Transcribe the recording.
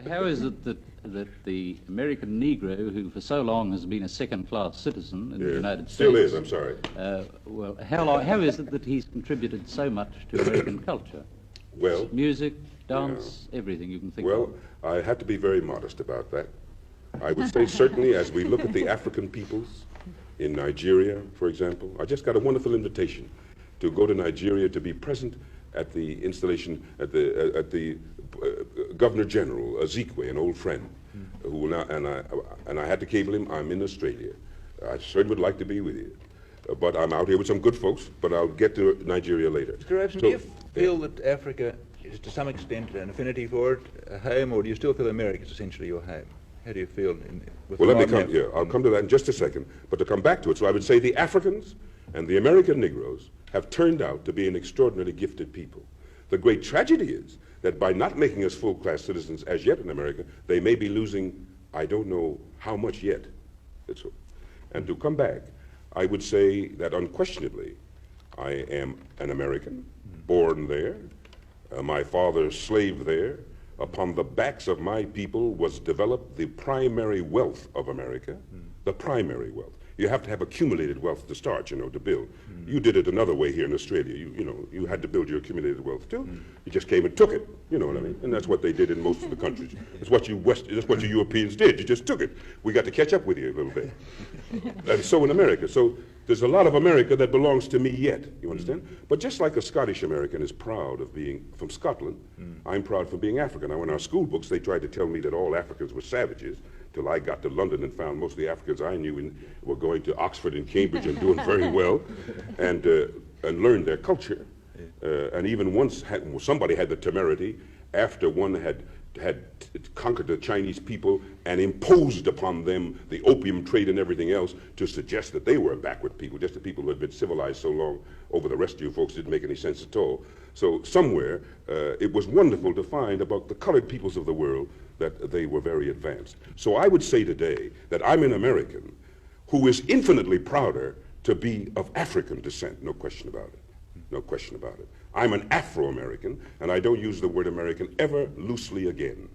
how is it that the American Negro, who for so long has been a second-class citizen in the United States... Still is, I'm sorry. Well, how is it that he's contributed so much to American culture? Well... Music, dance, everything you can think of. Well, I have to be very modest about that. I would say certainly as we look at the African peoples in Nigeria, for example, I just got a wonderful invitation to go to Nigeria to be present at the installation at the Governor General Ezekwe, an old friend, who will now, and I had to cable him. I'm in Australia. I certainly would like to be with you, but I'm out here with some good folks. But I'll get to Nigeria later. Mr. Robeson, do you feel that Africa is to some extent an affinity for it, a home, or do you still feel America is essentially your home? How do you feel? Well, let me come. Yeah, I'll come to that in just a second. But to come back to it, so I would say the Africans and the American Negroes have turned out to be an extraordinarily gifted people. The great tragedy is that by not making us full-class citizens as yet in America, they may be losing, I don't know how much yet. And to come back, I would say that unquestionably, I am an American, born there. My father slaved there. Upon the backs of my people was developed the primary wealth of America, the primary wealth. You have to have accumulated wealth to start, to build. You did it another way here in Australia. You had to build your accumulated wealth too. You just came and took it, you know what I mean? And that's what they did in most of the countries. That's what you Europeans did. You just took it. We got to catch up with you a little bit. And so in America. So there's a lot of America that belongs to me yet, you understand? But just like a Scottish American is proud of being from Scotland, I'm proud for being African. Now in our school books, they tried to tell me that all Africans were savages, till I got to London and found most of the Africans I knew were going to Oxford and Cambridge and doing very well, and learned their culture. And even once somebody had the temerity, after one had conquered the Chinese people and imposed upon them the opium trade and everything else, to suggest that they were a backward people, just the people who had been civilized so long over the rest of you folks didn't make any sense at all. So somewhere, it was wonderful to find about the colored peoples of the world that they were very advanced. So I would say today that I'm an American who is infinitely prouder to be of African descent, no question about it, no question about it. I'm an Afro-American, and I don't use the word American ever loosely again.